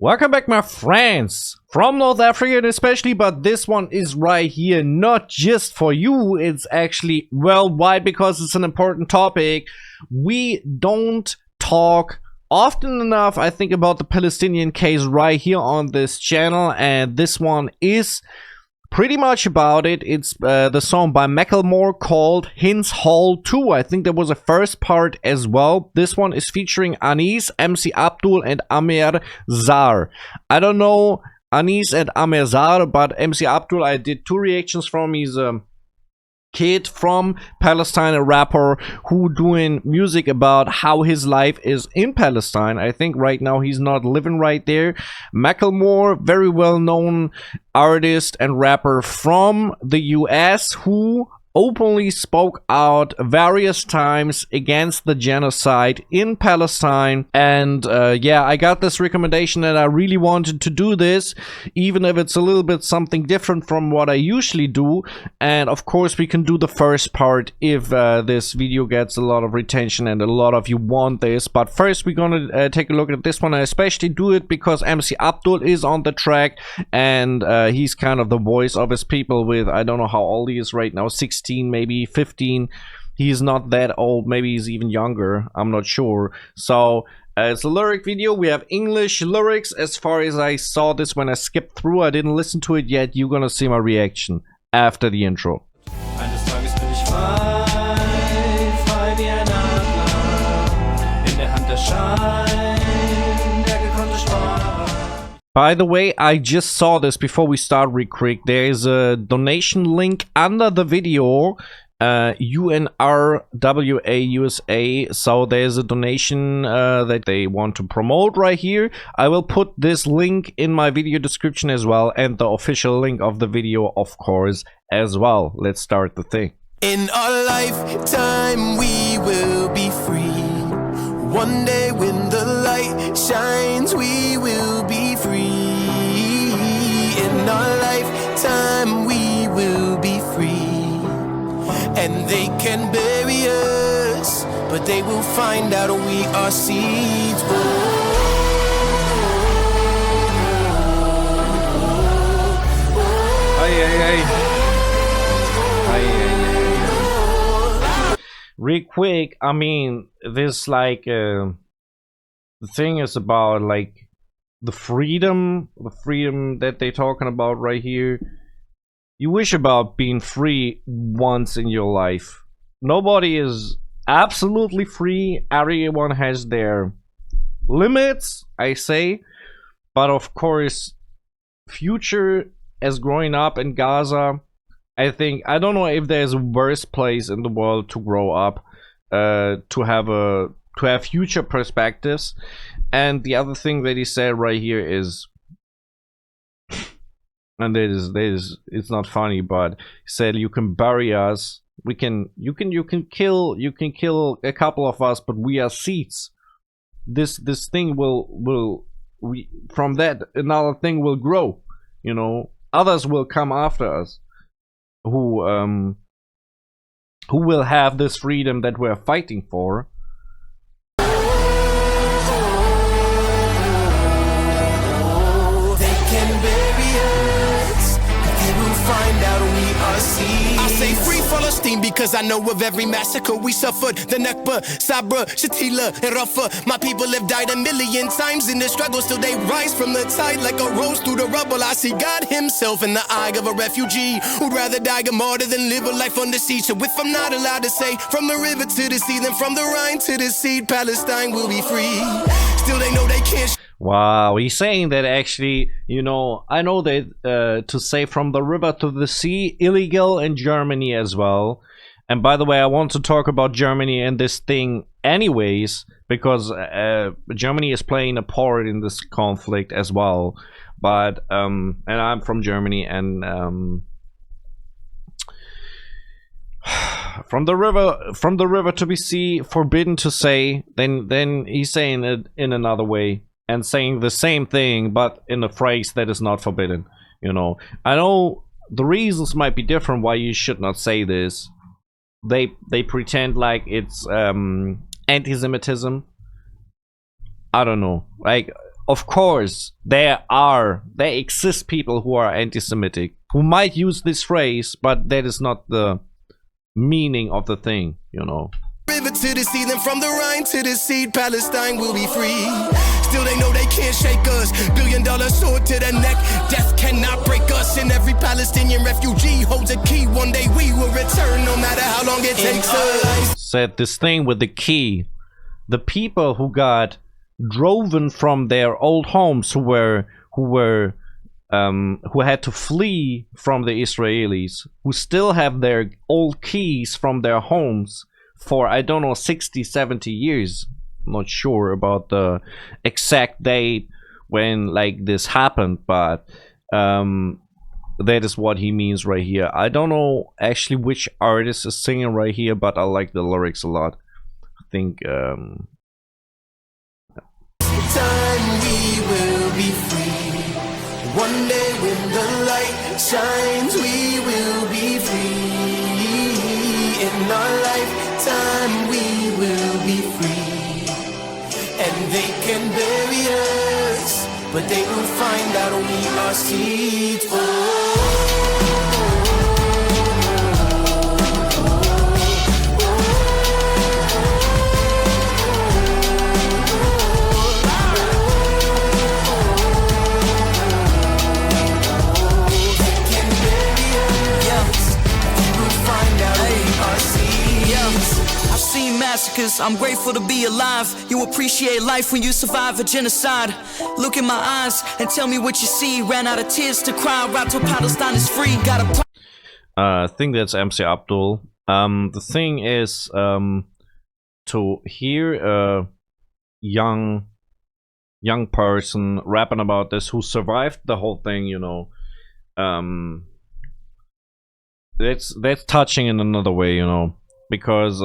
Welcome back, my friends, from North Africa especially, but this one is right here, not just for you, it's actually worldwide because it's an important topic. We don't talk often enough, I think, about the Palestinian case right here on this channel, and this one is pretty much about it. It's the song by Macklemore called Hind's Hall 2. I think there was a first part as well. This one is featuring Anis, Mc Abdul, and Amer Zahr. I don't know Anis and Amer Zahr, but Mc Abdul, I did two reactions from. He's a kid from Palestine, a rapper who doing music about how his life is in Palestine. I think right now he's not living right there. Macklemore, very well known artist and rapper from the US who openly spoke out various times against the genocide in Palestine. And yeah, I got this recommendation and I really wanted to do this, even if it's a little bit something different from what I usually do. And of course we can do the first part if this video gets a lot of retention and a lot of you want this. But first we're gonna take a look at this one. I especially do it because Mc Abdul is on the track, and he's kind of the voice of his people with, I don't know how old he is right now, 16, maybe 15. He's not that old, maybe he's even younger, I'm not sure. So it's a lyric video. We have English lyrics as far as I saw this when I skipped through. I didn't listen to it yet. You're gonna see my reaction after the intro. Eines Tages bin ich frei, frei wie ein Adler, in der Hand der Schein, der gekonnte Sparer. By the way, I just saw this before we start real. There is a donation link under the video, UNRWA USA. So there's a donation that they want to promote right here. I will put this link in my video description as well, and the official link of the video, of course, as well. Let's start the thing. In our lifetime we will be free. One day when the light shines we will be free. In our lifetime we will be free. And they can bury us, but they will find out we are seeds. Real quick, I mean, this like the thing is about like the freedom that they're talking about right here. You wish about being free once in your life. Nobody is absolutely free. Everyone has their limits, I say. But of course, future as growing up in Gaza, I think, I don't know if there's a worse place in the world to grow up, to have future perspectives. And the other thing that he said right here is, and it's not funny, but he said you can bury us, you can kill a couple of us, but we are seeds. This thing from that another thing will grow, you know. Others will come after us who will have this freedom that we're fighting for. They can bury us, but they will find out we are seeds. I say free Palestine because I know of every massacre we suffered. The Nakba, Sabra, Shatila, and Rafah. My people have died a million times in the struggle, still they rise from the tide like a rose through the rubble. I see God himself in the eye of a refugee who'd rather die a martyr than live a life on the sea. So if I'm not allowed to say from the river to the sea, then from the Rhine to the sea, Palestine will be free. Still they know they can't. Wow, he's saying that actually, you know, I know that to say from the river to the sea, illegal in Germany as well. And by the way, I want to talk about Germany and this thing anyways, because Germany is playing a part in this conflict as well. But, and I'm from Germany, and from the river to the sea, forbidden to say, then he's saying it in another way. And saying the same thing, but in a phrase that is not forbidden. You know, I know the reasons might be different why you should not say this. They pretend like it's anti-Semitism. I don't know. Like, of course, there exist people who are anti-Semitic, who might use this phrase, but that is not the meaning of the thing, you know. River to the ceiling, from the Rhine to the sea, Palestine will be free. Still they know they can't shake us. $1 billion sword to the neck, death cannot break us. And every Palestinian refugee holds a key. One day we will return, no matter how long it takes us. Said this thing with the key. The people who got driven from their old homes, who had to flee from the Israelis, who still have their old keys from their homes for, I don't know, 60, 70 years. I'm not sure about the exact date when like this happened, but that is what he means right here. I don't know actually which artist is singing right here, but I like the lyrics a lot. I think Time we will be free. One day when the light shines, we will be free. In our lifetime, we will be free. And they can bury us, but they will find out we are seeds. Massacres, I'm grateful to be alive. You appreciate life when you survive a genocide. Look in my eyes and tell me what you see. Ran out of tears to cry, right till Palestine is free. Got a I think that's Mc Abdul. The thing is, to hear a young person rapping about this who survived the whole thing, you know, that's touching in another way, you know, because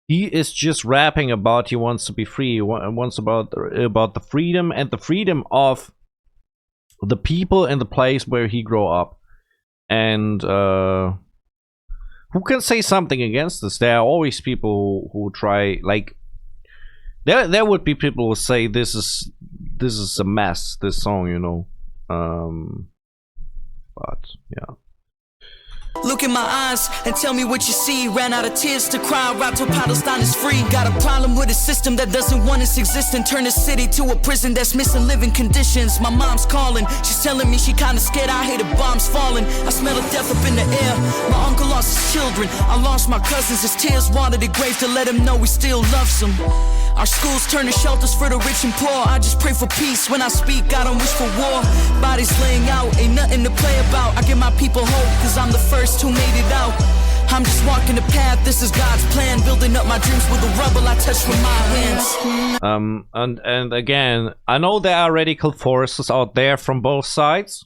he is just rapping about he wants to be free. He wants about the freedom and the freedom of the people and the place where he grew up. And who can say something against this? There are always people who try, like, there would be people who say this is a mess, this song, you know. But yeah. Look in my eyes and tell me what you see. Ran out of tears to cry, right till Palestine is free. Got a problem with a system that doesn't want its existence. Turn the city to a prison that's missing living conditions. My mom's calling, she's telling me she kinda scared. I hear the bombs falling, I smell of death up in the air. My uncle lost his children, I lost my cousins. His tears water the grave to let him know we still love them. Our schools turn to shelters for the rich and poor. I just pray for peace when I speak, I don't wish for war. Bodies laying out, ain't nothing to play about. I give my people hope, cause I'm the first who made it out. I'm just walking the path, this is God's plan. Building up my dreams with the rubble I touch with my hands. And again, I know there are radical forces out there from both sides,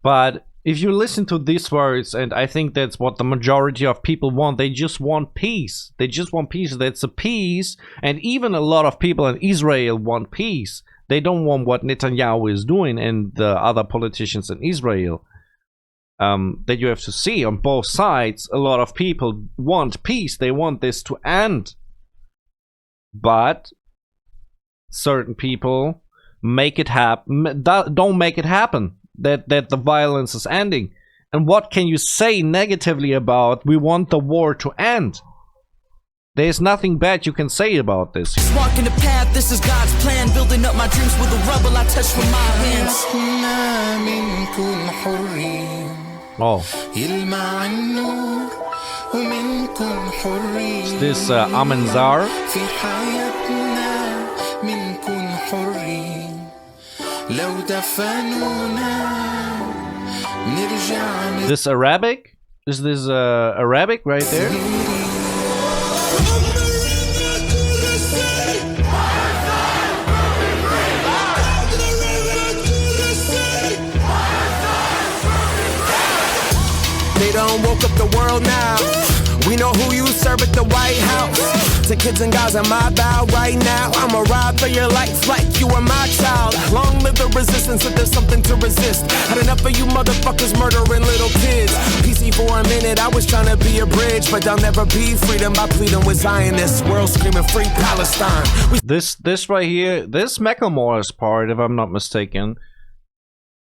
but if you listen to these words, and I think that's what the majority of people want, they just want peace. They just want peace. That's a peace. And even a lot of people in Israel want peace. They don't want what Netanyahu is doing and the other politicians in Israel. That you have to see on both sides. A lot of people want peace. They want this to end. But certain people make it happen. Don't make it happen. That the violence is ending. And what can you say negatively about we want the war to end? There's nothing bad you can say about this. Just walking the path, this is God's plan. Building up my dreams with the rubble I touch with my hands. Oh. Is this Amer Zahr? This Arabic? Is this Arabic right there? They done woke up the world now. We We know who you serve at the White House. To kids in Gaza, my bow right now. I'ma ride for your life like you are my child. Long live the resistance if there's something to resist. Had enough of you motherfuckers murdering little kids. PC for a minute, I was trying to be a bridge, but there'll never be freedom by pleading with Zionists. World screaming free Palestine. This right here, this Macklemore's part, if I'm not mistaken.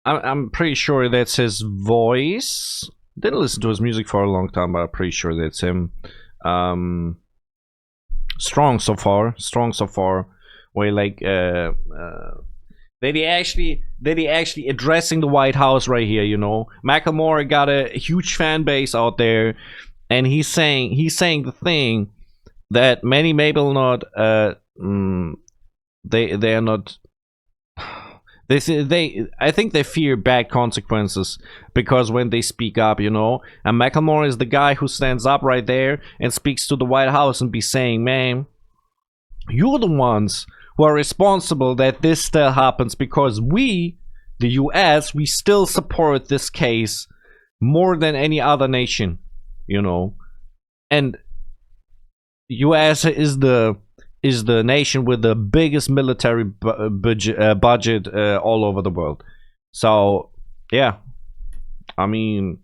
I'm pretty sure that's his voice. Didn't listen to his music for a long time, but I'm pretty sure that's him. Strong so far. Where like that he actually addressing the White House right here, you know. Macklemore got a huge fan base out there, and he's saying the thing that many maybe not they are not. I think they fear bad consequences because when they speak up, you know, and Macklemore is the guy who stands up right there and speaks to the White House and be saying, man, you're the ones who are responsible that this still happens because we, the US, we still support this case more than any other nation, you know, and US is the nation with the biggest military budget all over the world. So yeah, I mean,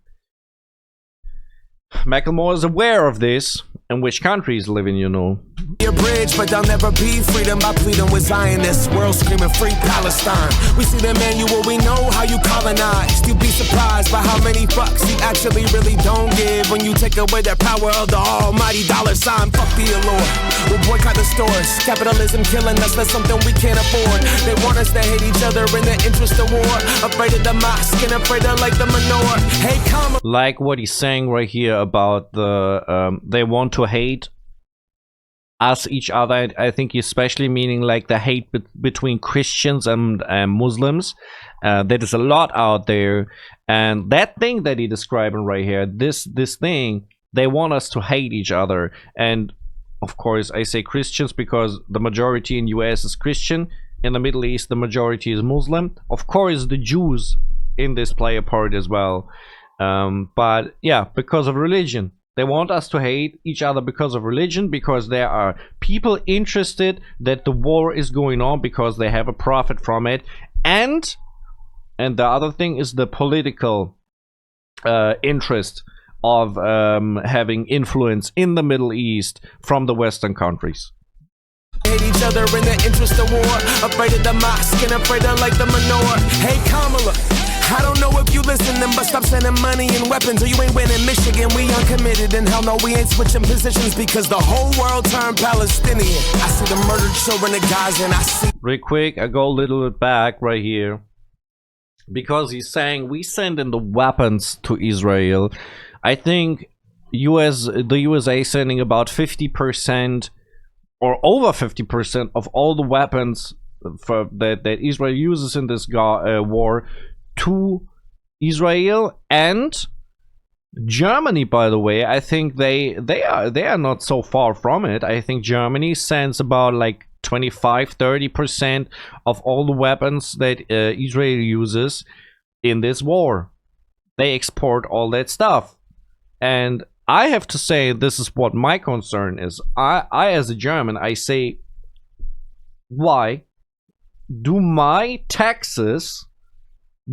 Macklemore is aware of this and which country he's living, you know. A bridge, but there'll never be freedom by pleading with Zionists. World screaming free Palestine. We see the manual, we know how you colonized. You'd be surprised by how many fucks you actually really don't give when you take away the power of the almighty dollar sign. Fuck the allure. We'll boycott the stores. Capitalism killing us, that's something we can't afford. They want us to hate each other in the interest of war. Afraid of the mosque and afraid of like the menorah. Hey, come. Like what he's saying right here about the they want to hate us each other. I think especially meaning like the hate between Christians and Muslims. There is a lot out there, and that thing that he's describing right here, this thing, they want us to hate each other. And of course I say Christians because the majority in US is Christian. In the Middle East the majority is Muslim. Of course the Jews in this play a part as well, but yeah, because of religion. They want us to hate each other because of religion, because there are people interested that the war is going on because they have a profit from it. And the other thing is the political interest of having influence in the Middle East from the Western countries. Hate each other in the interest of war. Afraid of the mosque and afraid of like the menorah. Hey Kamala, I don't know if you listening, but stop sending money and weapons or you ain't winning Michigan. We uncommitted and hell no, we ain't switching positions because the whole world turned Palestinian. I see the murdered children of Gaza and I see... Real quick, I go a little bit back right here. Because he's saying we send in the weapons to Israel. I think the USA sending about 50% or over 50% of all the weapons that Israel uses in this war to Israel. And Germany, by the way, I think they are not so far from it. I think Germany sends about like 25-30% of all the weapons that Israel uses in this war. They export all that stuff. And I have to say, this is what my concern is. I as a German, I say, why do my taxes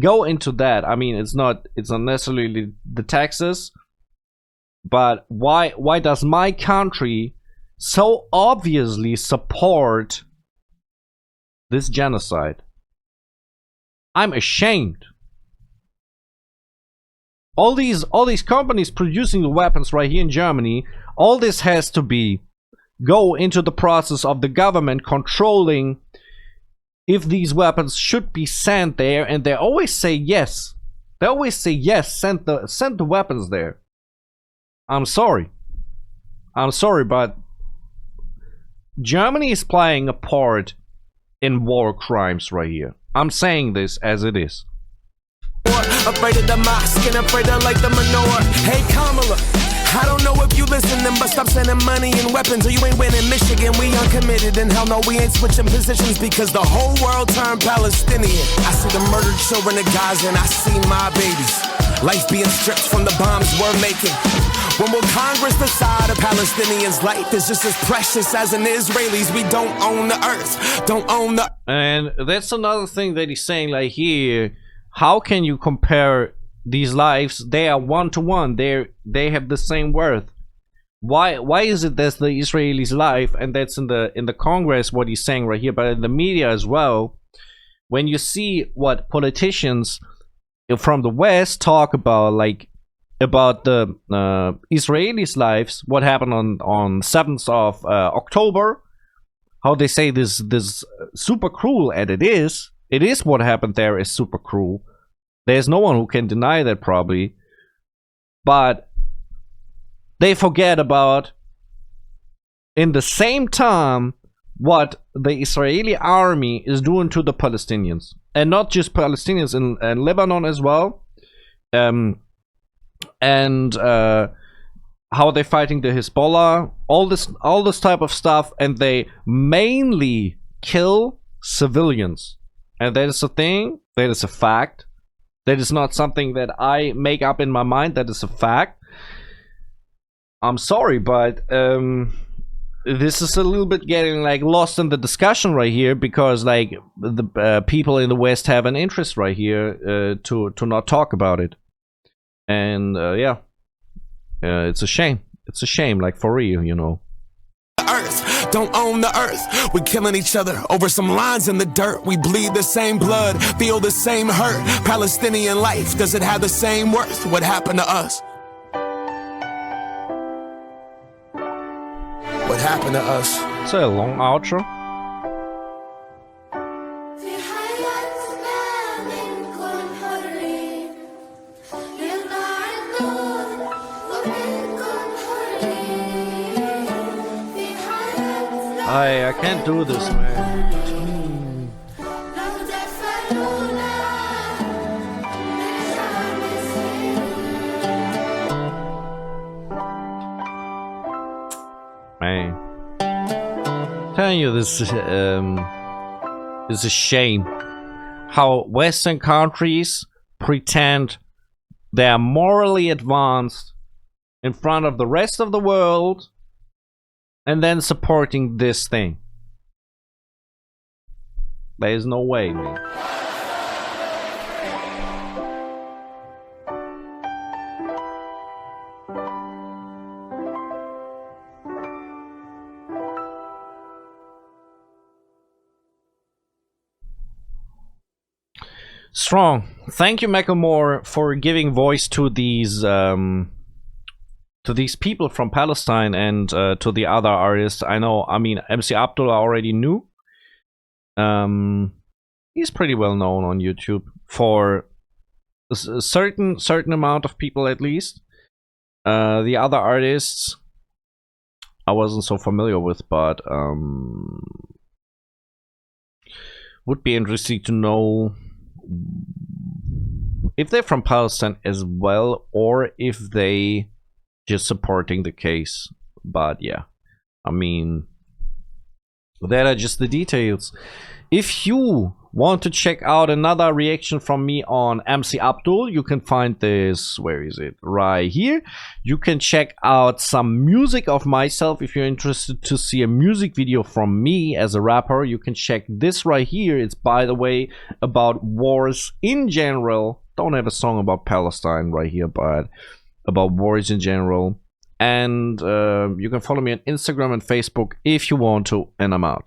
go into that? I mean, it's not necessarily the taxes, but why does my country so obviously support this genocide? I'm ashamed. All these companies producing the weapons right here in Germany, all this has to go into the process of the government controlling if these weapons should be sent there, and they always say yes. They always say yes, send the weapons there. I'm sorry, but Germany is playing a part in war crimes right here. I'm saying this as it is. Afraid of the mosque and afraid of like the menorah. Hey Kamala, I don't know if you listening, but stop sending money and weapons or you ain't winning Michigan. We uncommitted and hell no, we ain't switching positions because the whole world turned Palestinian. I see the murdered children of Gaza and I see my babies. Life being stripped from the bombs we're making. When will Congress decide a Palestinian's life is just as precious as an Israeli's? We don't own the earth, don't own the... And that's another thing that he's saying, like, here, how can you compare these lives? They are one-to-one. They have the same worth. Why is it that's the Israelis' life, and that's in the Congress what he's saying right here, but in the media as well? When you see what politicians from the West talk about, like about the Israelis' lives, what happened on 7th of October, how they say this super cruel, and it is what happened there is super cruel. There's no one who can deny that, probably, but they forget about, in the same time, what the Israeli army is doing to the Palestinians, and not just Palestinians, in Lebanon as well, and how they're fighting the Hezbollah, all this type of stuff, and they mainly kill civilians, and that is a thing, that is a fact, that is not something that I make up in my mind, that is a fact. I'm sorry, but this is a little bit getting like lost in the discussion right here, because like the people in the West have an interest right here to not talk about it, and yeah, it's a shame. It's a shame, like, for real, you know. Earth, don't own the earth. We're killing each other over some lines in the dirt. We bleed the same blood, feel the same hurt. Palestinian life, does it have the same worth? What happened to us? What happened to us? It's a long outro. I can't do this, man. Man, telling you, this is a shame how Western countries pretend they are morally advanced in front of the rest of the world, and then supporting this thing. There is no way, man. Strong. Thank you, Macklemore, for giving voice to these people from Palestine, and to the other artists. I mean, Mc Abdul I already knew. He's pretty well known on YouTube for a certain amount of people, at least. The other artists I wasn't so familiar with, but would be interesting to know if they're from Palestine as well, or if they just supporting the case. But yeah, I mean, that are just the details. If you want to check out another reaction from me on Mc Abdul, you can find this, where is it, right here. You can check out some music of myself. If you're interested to see a music video from me as a rapper, you can check this right here. It's, by the way, about wars in general. Don't have a song about Palestine right here, but about wars in general. And you can follow me on Instagram and Facebook if you want to, and I'm out.